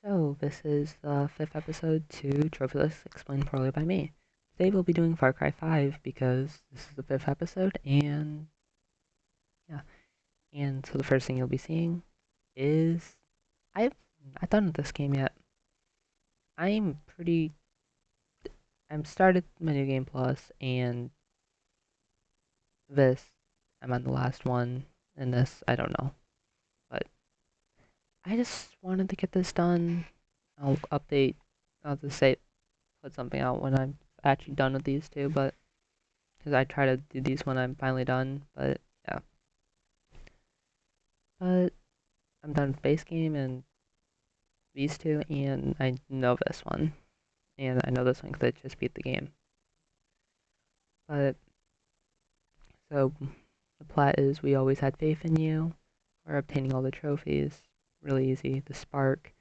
So, this is the fifth episode to Trophy List Explained Poorly by me. Today we'll be doing Far Cry 5 because this is the fifth episode, and yeah. And so the first thing you'll be seeing is I've not done this game yet. I'm pretty. I'm started my new game plus, and this I'm on the last one, and this I don't know, but I just wanted to get this done. I'll update. I'll just say put something out when I'm actually done with these two, but because I try to do these when I'm finally done, but yeah. But I'm done with base game and these two, and I know this one, and I know this one because I just beat the game. But so the plot is we always had faith in you. We're obtaining all the trophies, really easy. The spark,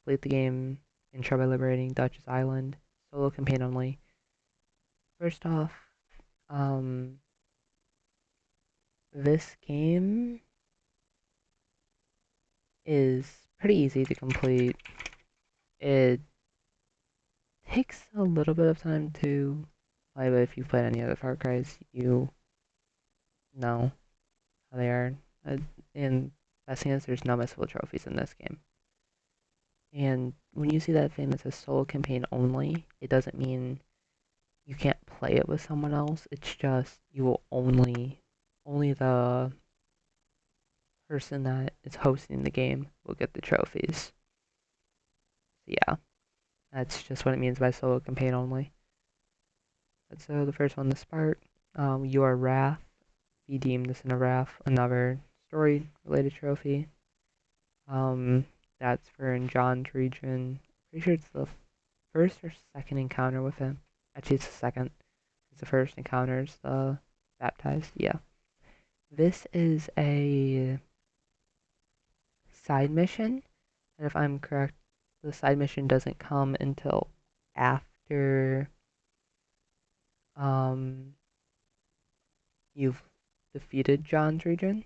complete the game, intro by liberating Dutch's Island, solo campaign only. First off, um, this game is pretty easy to complete. It takes a little bit of time to play, but if you've played any other Far Cry's, you know how they are. And best thing is there's no missable trophies in this game. And when you see that thing that says solo campaign only, it doesn't mean you can't play it with someone else. It's just you will only the person that is hosting the game will get the trophies. So yeah, that's just what it means by solo campaign only. And so the first one, the spark, your wrath. Be deemed this in a wrath, another story-related trophy. That's for in John's region. Pretty sure it's the first or second encounter with him. Actually, it's the second. It's the first encounter is the baptized. Yeah. This is a side mission, and if I'm correct, the side mission doesn't come until after you've defeated John's region,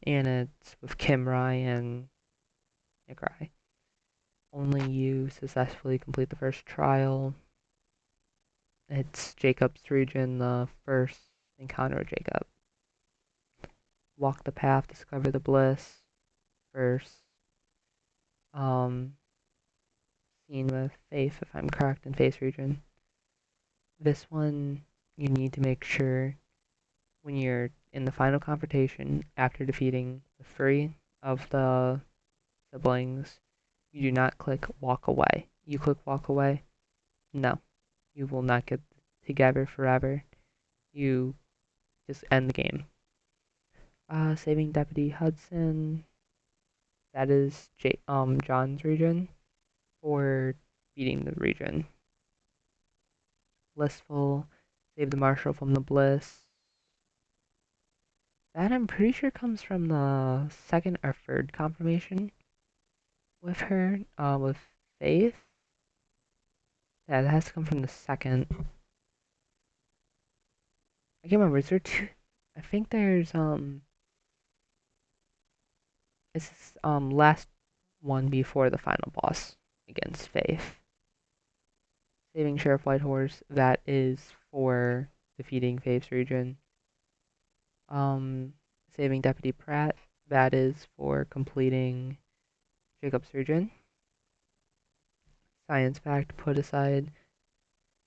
and it's with Kim Rai and Nick Rai. Only you successfully complete the first trial. It's Jacob's region, the first encounter with Jacob. Walk the path, discover the bliss. First, scene with Faith, if I'm correct, in Faith's region. This one, you need to make sure when you're in the final confrontation after defeating the three of the siblings, you do not click walk away. You click walk away, no, you will not get together forever. You just end the game. Saving Deputy Hudson, that is John's region, or beating the region. Blissful, save the Marshal from the Bliss. That I'm pretty sure comes from the second or third confirmation with her, with Faith. Yeah, that has to come from the second. I can't remember, is there two? I think there's, it's this, last one before the final boss against Faith. Saving Sheriff Whitehorse, that is for defeating Faith's region. Saving Deputy Pratt, that is for completing Jacob's region. Science Fact, put aside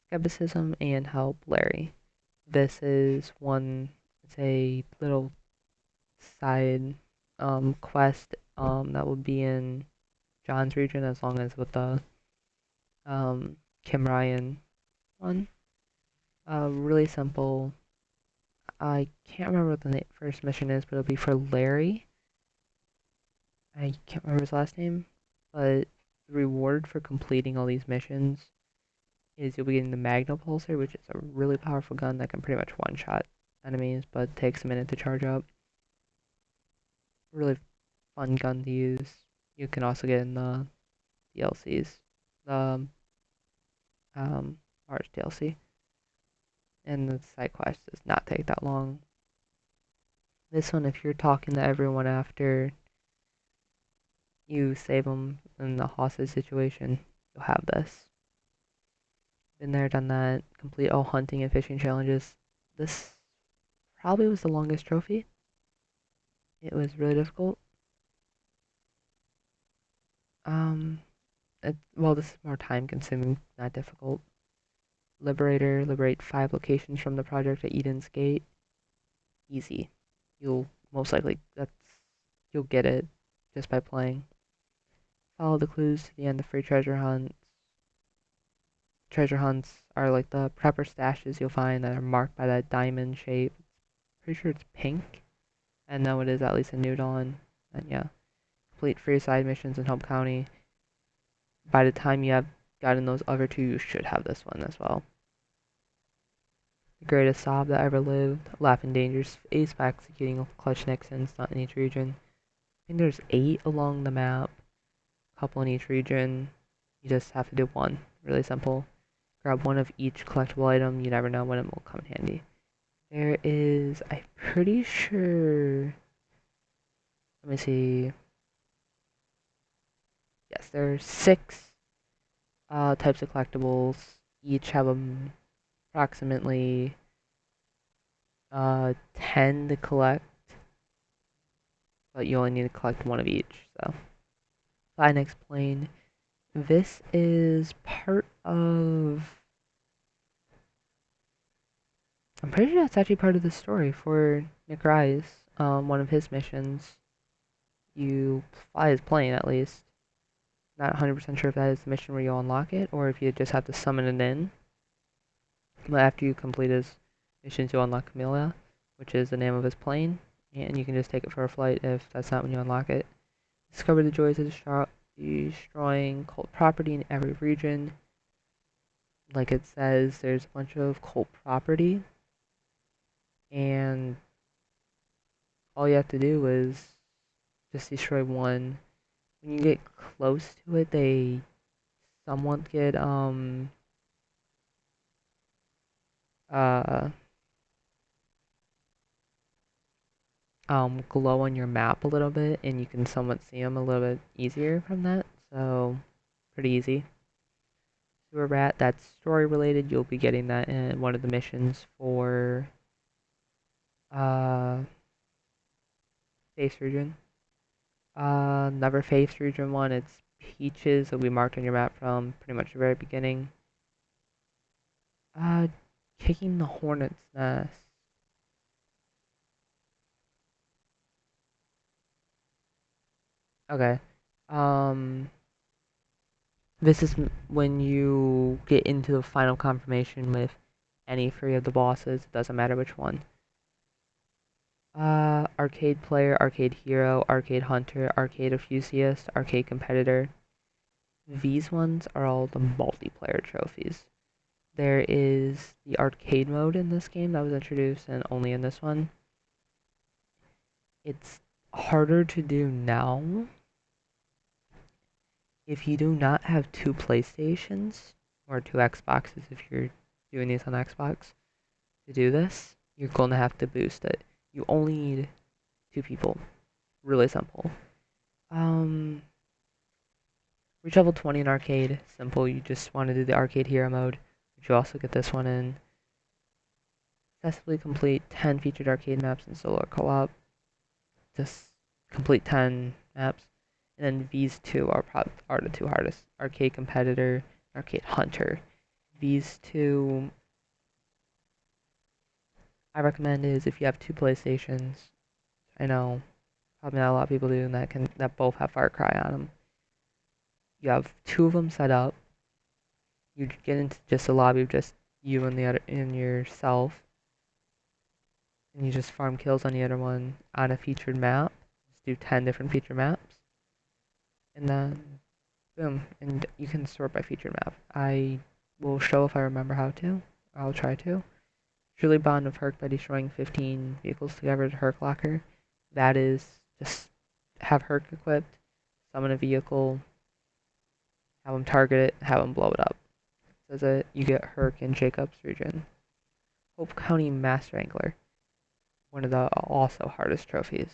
skepticism and help Larry. This is one, it's a little side quest that will be in John's region as long as with the Kim Ryan one. Really simple. I can't remember what the first mission is, but it'll be for Larry. I can't remember his last name, but the reward for completing all these missions is you'll be getting the Magna Pulsar, which is a really powerful gun that can pretty much one-shot enemies, but takes a minute to charge up. Really fun gun to use. You can also get in the DLCs, the Mars DLC, and the side quest does not take that long. This one, if you're talking to everyone after you save them in the hostage situation, you'll have this. Been there, done that. Complete all hunting and fishing challenges. This probably was the longest trophy. It was really difficult. Um, well, this is more time consuming, not difficult. Liberator, liberate 5 locations from the project at Eden's Gate. Easy. You'll most likely, you'll get it just by playing. Follow the clues to the end of free treasure hunts. Treasure hunts are like the prepper stashes you'll find that are marked by that diamond shape. Pretty sure it's pink. And no, it is at least a New Dawn. And yeah. Complete free side missions in Hope County. By the time you have gotten those other 2, you should have this one as well. The greatest sob that ever lived. Laughing Danger's ace by executing clutch Nixons, not in each region. I think there's 8 along the map. A couple in each region. You just have to do 1. Really simple. Grab 1 of each collectible item. You never know when it will come in handy. There is, I'm pretty sure, let me see. Yes, there are 6 types of collectibles. Each have approximately 10 to collect, but you only need to collect 1 of each. So, fine, explain. This is part of. I'm pretty sure that's actually part of the story for Nick Rise. One of his missions. You fly his plane at least. Not 100% sure if that is the mission where you'll unlock it, or if you just have to summon it in. But after you complete his missions, you'll unlock Camellia, which is the name of his plane, and you can just take it for a flight if that's not when you unlock it. Discover the joys of destroying cult property in every region. Like it says, there's a bunch of cult property, and all you have to do is just destroy 1. When you get close to it, they somewhat get uh glow on your map a little bit, and you can somewhat see them a little bit easier from that. So pretty easy. Sewer rat, that's story related. You'll be getting that in one of the missions for Face region. Another Face region one. It's Peaches. It'll be marked on your map from pretty much the very beginning. Uh, Kicking the Hornet's Nest. Okay. This is when you get into the final confirmation with any 3 of the bosses. It doesn't matter which one. Arcade player, arcade hero, arcade hunter, arcade enthusiast, arcade competitor. These ones are all the multiplayer trophies. There is the arcade mode in this game that was introduced and only in this one. It's harder to do now if you do not have 2 PlayStations or 2 Xboxes if you're doing these on Xbox. To do this, you're going to have to boost it. You only need 2 people. Really simple. Reach level 20 in arcade. Simple. You just want to do the arcade hero mode, but you also get this one in. Successfully complete 10 featured arcade maps in solo or co-op. Just complete 10 maps. And then these 2 are the 2 hardest. Arcade competitor, arcade hunter. These 2 I recommend is if you have 2 PlayStations. I know probably not a lot of people do that both have Far Cry on them. You have 2 of them set up. You get into just a lobby of just you and the other and yourself, and you just farm kills on the other one on a featured map. Just do 10 different featured maps, and then boom, and you can sort by featured map. I will show if I remember how to. I'll try to. Truly bond with Herc by destroying 15 vehicles together to Herc Locker. That is just have Herc equipped, summon a vehicle, have them target it, have them blow it up. Says it, you get Herc in Jacobs region. Hope County Master Angler. One of the also hardest trophies.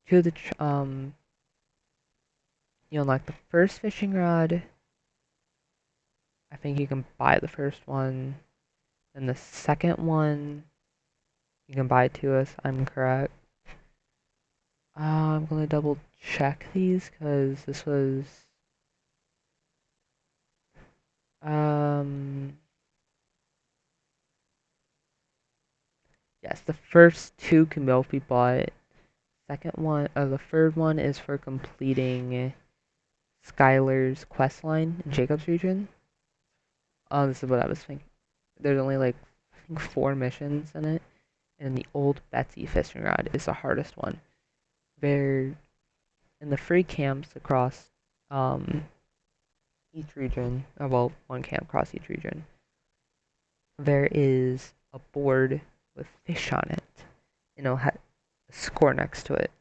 Two of the You unlock the first fishing rod. I think you can buy the first one. And the second one, you can buy two if I'm correct. I'm gonna double check these because this was yes, the first two can both be bought. Second one, the third one is for completing Schuyler's quest line in Jacob's region. This is what I was thinking. There's only like I think 4 missions in it, and the Old Betsy fishing rod is the hardest one. They're in the free camps across each region. Well, one camp across each region. There is a board with fish on it, and it'll have a score next to it.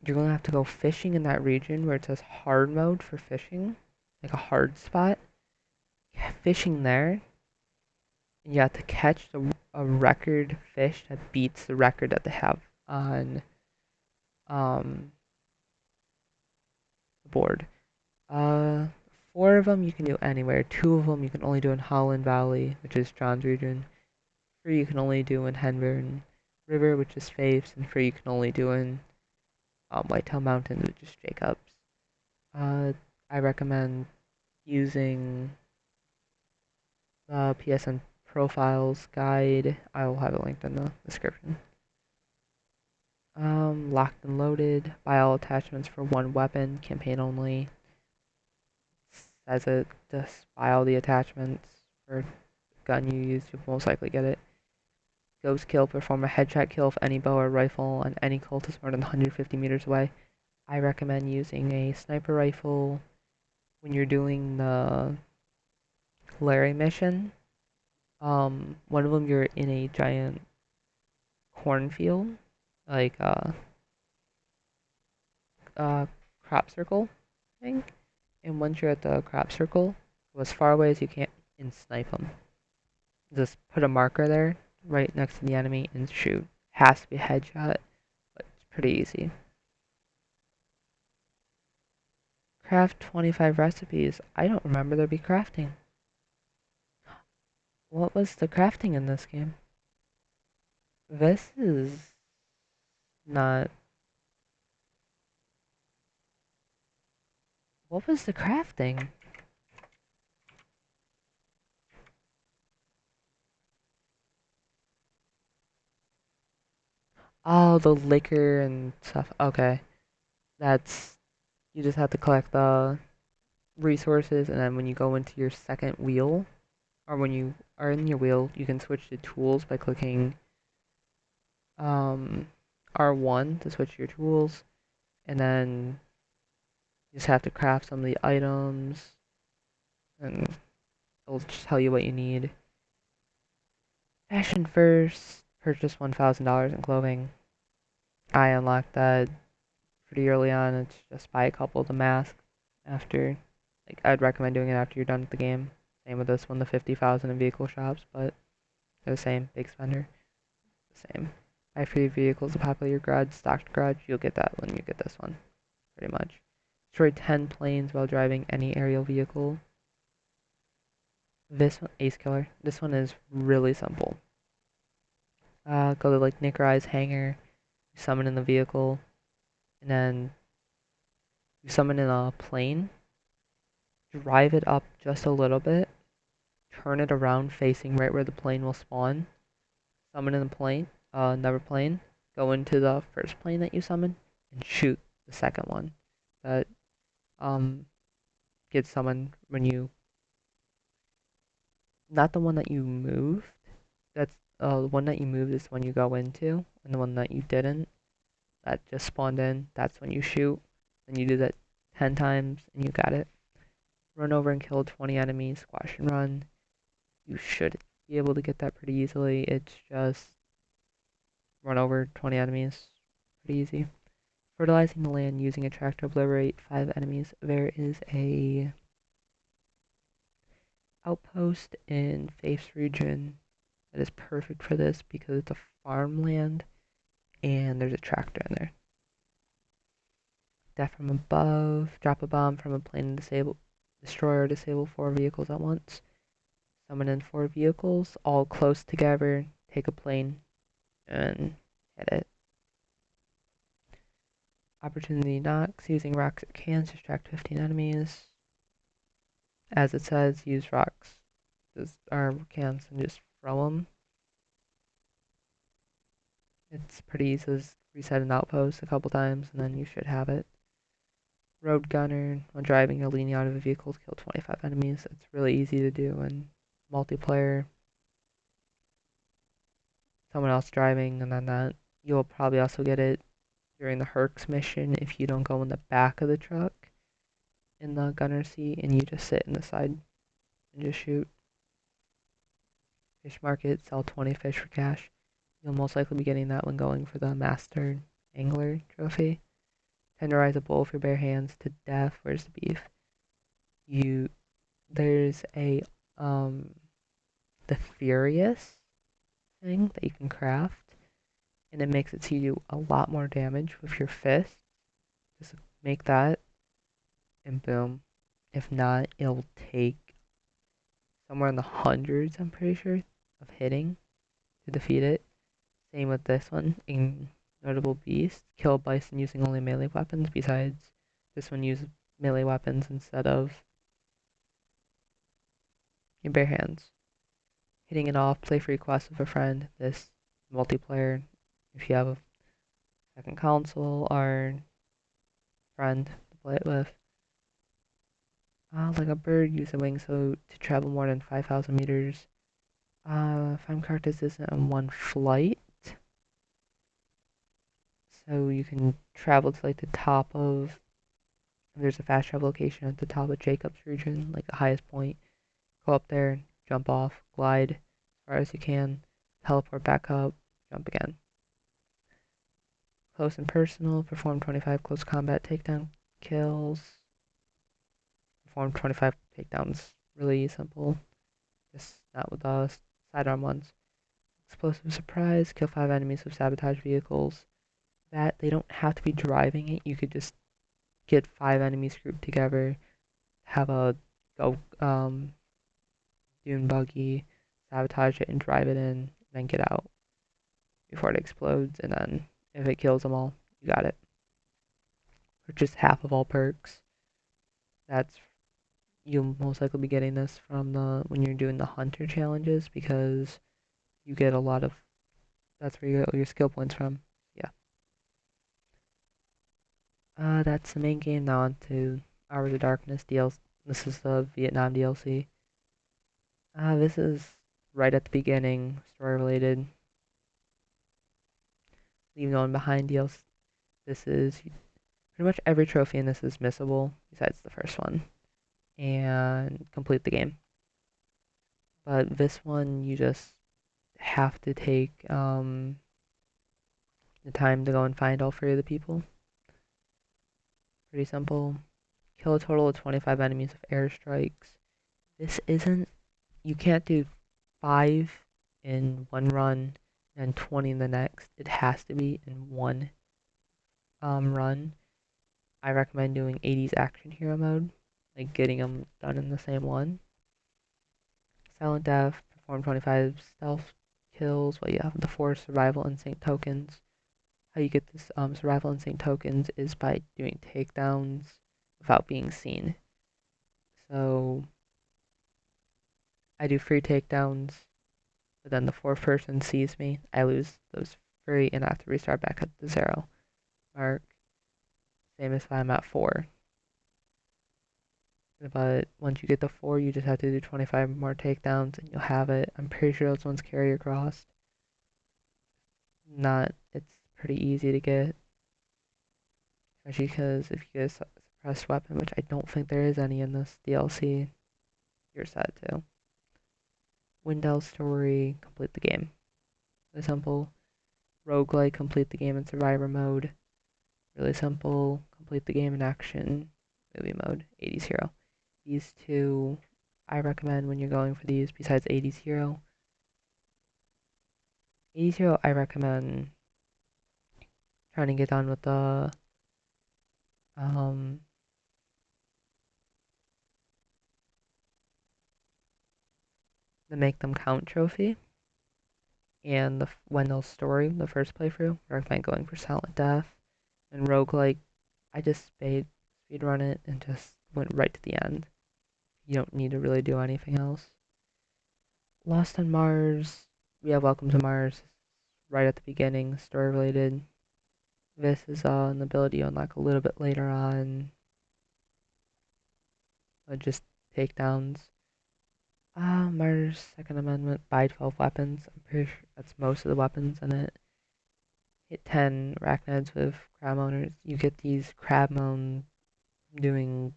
You're gonna have to go fishing in that region where it says hard mode for fishing, like a hard spot. Fishing there, and you have to catch a record fish that beats the record that they have on the board. Uh, 4 of them you can do anywhere. 2 of them you can only do in Holland Valley, which is John's region. 3 you can only do in Henburn River, which is Faith's, and 3 you can only do in Whitetail Mountains, which is Jacob's. I recommend using the PSN Profiles guide. I will have it linked in the description. Locked and loaded. Buy all attachments for 1 weapon, campaign only. Says it, just buy all the attachments for gun you use, you'll most likely get it. Ghost kill, perform a headshot kill with any bow or rifle on any cultist more than 150 meters away. I recommend using a sniper rifle when you're doing the Larry mission. One of them you're in a giant cornfield, like crop circle thing. And once you're at the crop circle, go as far away as you can and snipe them. Just put a marker there, right next to the enemy, and shoot. Has to be a headshot, but it's pretty easy. Craft 25 recipes. I don't remember there be crafting. What was the crafting in this game? This is not... What was the crafting? Oh, the liquor and stuff. Okay. That's... You just have to collect the resources, and then when you go into your second wheel, or when you are in your wheel, you can switch to tools by clicking R1 to switch your tools, and then you just have to craft some of the items, and it'll just tell you what you need. Fashion first, purchase $1,000 in clothing. I unlocked that pretty early on. It's just buy a couple of the masks after. Like, I'd recommend doing it after you're done with the game. Same with this one, the 50,000 in vehicle shops, but they're the same. Big spender. The same. Buy free vehicles to populate your garage, stocked garage. You'll get that when you get this one. Pretty much. Destroy 10 planes while driving any aerial vehicle. This one, Ace Killer. This one is really simple. Go to like Nickerize hangar, summon in the vehicle, and then you summon in a plane, drive it up just a little bit, turn it around facing right where the plane will spawn, summon in the plane, another plane, go into the first plane that you summon, and shoot the second one. That gets summoned when you, not the one that you moved, that's the one that you moved is when you go into, and the one that you didn't, that just spawned in, that's when you shoot. Then you do that 10 times and you got it. Run over and kill 20 enemies, squash and run. You should be able to get that pretty easily. It's just run over 20 enemies. Pretty easy. Fertilizing the land using a tractor to liberate 5 enemies. There is a outpost in Faith's region that is perfect for this because it's a farmland and there's a tractor in there. Death from above. Drop a bomb from a plane and destroy or disable 4 vehicles at once. Summon in 4 vehicles, all close together. Take a plane and hit it. Opportunity knocks. Using rocks or cans to distract 15 enemies. As it says, use rocks or cans and just throw them. It's pretty easy to reset an outpost a couple times and then you should have it. Road gunner. When driving or leaning out of a vehicle to kill 25 enemies. It's really easy to do in multiplayer. Someone else driving, and then that you'll probably also get it during the Herc's mission if you don't go in the back of the truck in the gunner seat and you just sit in the side and just shoot. Fish market, sell 20 fish for cash. You'll most likely be getting that when going for the Master Angler trophy. Tenderize a bull with your bare hands to death. Where's the beef? There's a the Furious thing that you can craft, and it makes it so you do a lot more damage with your fist. Just make that, and boom. If not, it'll take somewhere in the hundreds, I'm pretty sure, of hitting to defeat it. Same with this one. Notable Beast. Kill Bison using only melee weapons, besides this one uses melee weapons instead of your bare hands. Hitting it off, play free quests with a friend. This multiplayer, if you have a second console or friend to play it with. Like a bird, use a wing so to travel more than 5,000 meters. Find characters isn't in one flight. So you can travel to like the top of, there's a fast travel location at the top of Jacob's region, like the highest point. Go up there, jump off, glide as far as you can, teleport back up, jump again. Close and personal, perform 25 close combat takedown kills. Perform 25 takedowns, really simple. Just not with the sidearm ones. Explosive surprise, kill 5 enemies with sabotage vehicles. That, they don't have to be driving it, you could just get 5 enemies grouped together, have a dune buggy, sabotage it and drive it in, and then get out before it explodes, and then if it kills them all, you got it. For just half of all perks. You'll most likely be getting this from when you're doing the hunter challenges, because you get a lot of, that's where you get all your skill points from. Yeah. That's the main game. Now on to Hours of Darkness DLC. This is the Vietnam DLC. This is right at the beginning, story related. Leave No One Behind DLC. This is pretty much every trophy in this is missable besides the first one, and complete the game. But this one you just have to take the time to go and find all 3 of the people. Pretty simple. Kill a total of 25 enemies with airstrikes. This isn't, you can't do 5 in one run and 20 in the next. It has to be in one run. I recommend doing 80s action hero mode, like getting them done in the same one. Silent Death, perform 25 stealth kills while you have the 4 survival instinct tokens. How you get this survival instinct tokens is by doing takedowns without being seen. So I do 3 takedowns, but then the 4th person sees me, I lose those 3 and I have to restart back at the 0 mark. Same as if I'm at 4. But once you get to 4, you just have to do 25 more takedowns and you'll have it. I'm pretty sure those ones carry across. It's pretty easy to get. Especially because if you get a suppressed weapon, which I don't think there is any in this DLC, you're set to. Windell story, complete the game. Really simple. Roguelike, complete the game in survivor mode. Really simple. Complete the game in action movie mode. 80s hero. These 2 I recommend when you're going for these, besides 80s hero. 80s hero, I recommend trying to get done with the Um, the Make Them Count trophy and the Wendell story, the first playthrough. I recommend going for Silent Death and roguelike. I just speedrun it and just went right to the end. You don't need to really do anything else. Lost on Mars. We have Welcome to Mars right at the beginning, story related. This is an ability you unlock a little bit later on. Just takedowns. Mars Second Amendment, buy 12 weapons. I'm pretty sure that's most of the weapons in it. Hit 10 arachnids with crab owners. You get these crab moan killing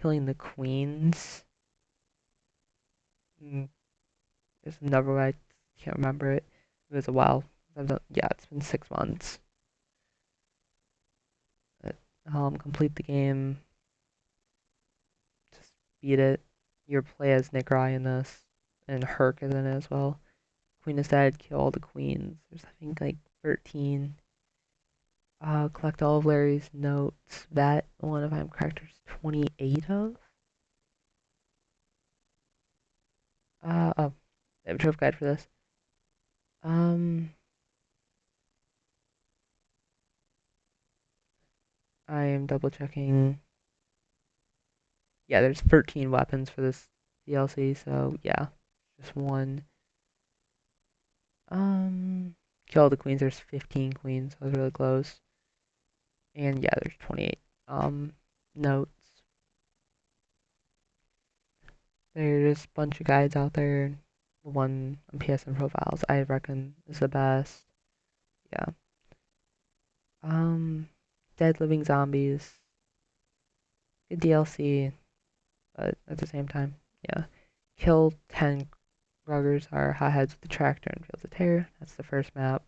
the queens. There's another way, I can't remember it. It was a while. Yeah, it's been 6 months. But, complete the game. Just beat it. You play as Nick Ryan in this, and Herc is in it as well. Queen is dead, kill all the queens. There's, I think, like 13. Collect all of Larry's notes. That one, if I'm correct, there's 28 of. Oh, I have a trophy guide for this. I am double checking. Yeah, there's 13 weapons for this DLC, so yeah, just one. Kill all the queens. There's 15 queens. So I was really close. And yeah, there's 28 notes. There's a bunch of guides out there. The one on PSN profiles I reckon is the best. Yeah. Dead Living Zombies. Good DLC, but at the same time, yeah. Kill 10 Ruggers are hotheads with the tractor and fields of terror. That's the first map.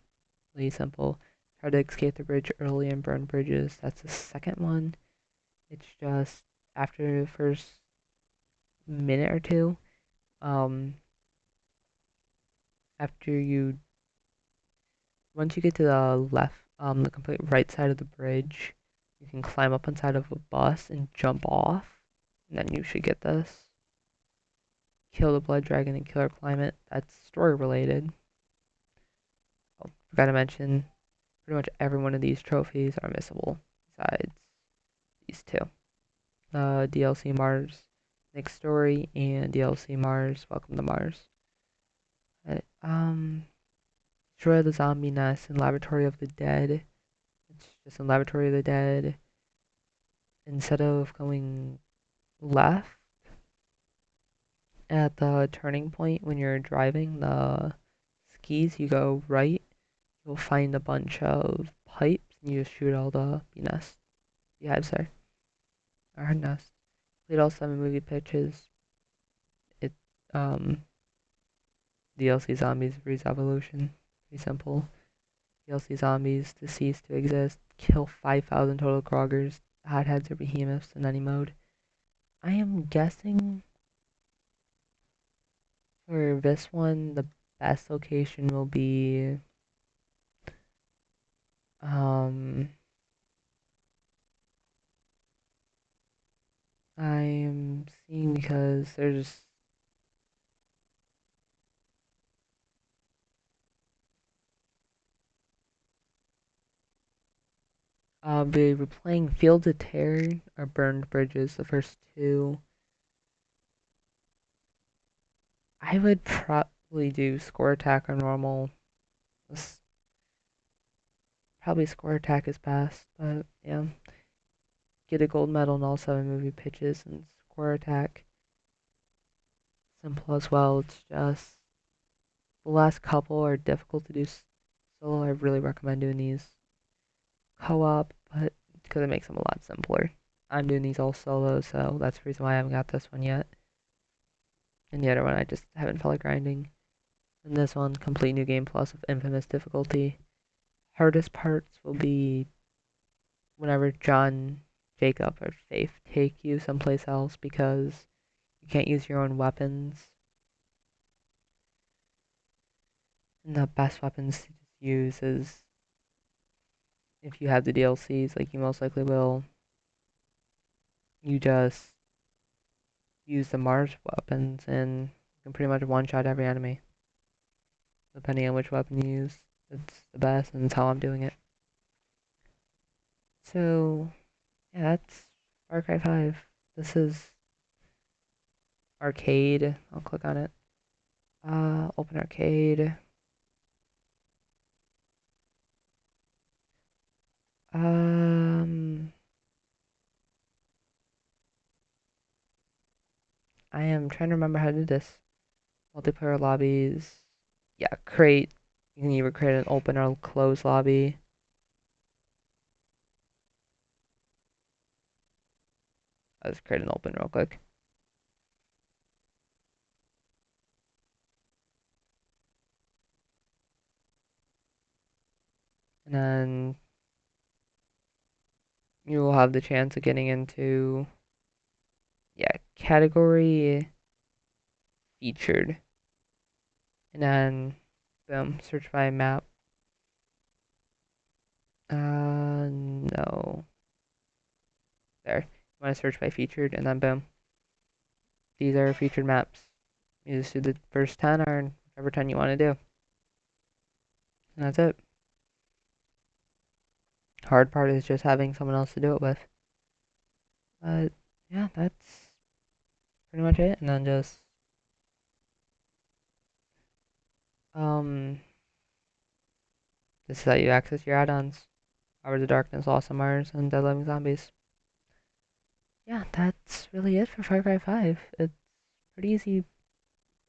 Really simple. Try to escape the bridge early and burn bridges. That's the second one. It's just after the first minute or two, after you once you get to the left, the complete right side of the bridge, you can climb up inside of a bus and jump off, and then you should get this. Kill the blood dragon and killer climate. That's story related. Oh, forgot to mention, pretty much every one of these trophies are missable, besides these two. DLC Mars, Nick's story, and DLC Mars, Welcome to Mars. Destroy the Zombie-Ness in Laboratory of the Dead. It's just in Laboratory of the Dead. Instead of going left at the turning point when you're driving the skis, you go right. You'll find a bunch of pipes and you just shoot all the bee nests. Beehives there. Or nest. Played all 7 movie pitches. It DLC Zombies Breeze Evolution. Pretty simple. DLC Zombies to cease to exist. Kill 5,000 total Kroggers, hotheads or behemoths in any mode. I am guessing for this one the best location will be I'm seeing because there's we were playing Fields of Terror or Burned Bridges, the first two. I would probably do Score Attack or Normal. Probably Score Attack is best, but yeah. Get a gold medal in all 7 movie pitches and Score Attack. Simple as well. It's just the last couple are difficult to do solo. I really recommend doing these co-op, but because it makes them a lot simpler. I'm doing these all solo, so that's the reason why I haven't got this one yet. And the other one I just haven't felt like grinding. And this one, complete new game plus with infamous difficulty. Hardest parts will be whenever John, Jacob, or Faith take you someplace else because you can't use your own weapons. And the best weapons to use is if you have the DLCs, like you most likely will. you just use the Mars weapons and you can pretty much one-shot every enemy. Depending on which weapon you use, it's the best and it's how I'm doing it. So, yeah, that's Far Cry 5. This is arcade. I'll click on it. Open arcade. I am trying to remember how to do this. Multiplayer lobbies. Yeah, create. You can either create an open or closed lobby. Let's create an open real quick. And then you will have the chance of getting into, yeah, category featured. And then, boom, search by map. No. There. You want to search by featured, and then boom. These are featured maps. You just do the first 10 or whatever 10 you want to do. And that's it. Hard part is just having someone else to do it with. But yeah, that's pretty much it. And then just this is how you access your add-ons. Hours of Darkness, Lost on Mars, and Dead Living Zombies. Yeah, that's really it for Far Cry 5. It's pretty easy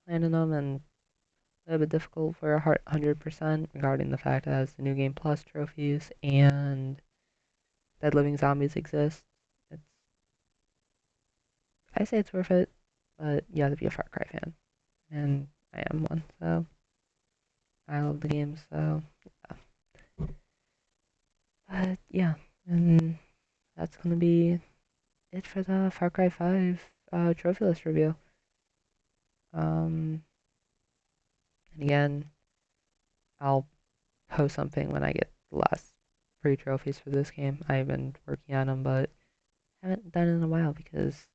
planning them and a little bit difficult for 100% regarding the fact that the New Game Plus trophies and Dead Living Zombies exist. It's, I say it's worth it, but you have to be a Far Cry fan. And I am one, so I love the game, so yeah. But yeah, and that's gonna be it for the Far Cry 5 trophy list review. And again, I'll post something when I get the last 3 trophies for this game. I've been working on them, but haven't done it in a while because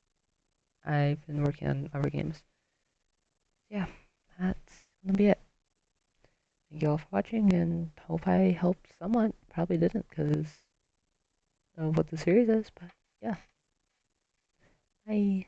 I've been working on other games. Yeah, that's gonna be it. Thank you all for watching, and hope I helped somewhat. Probably didn't because of what the series is, but yeah. Bye.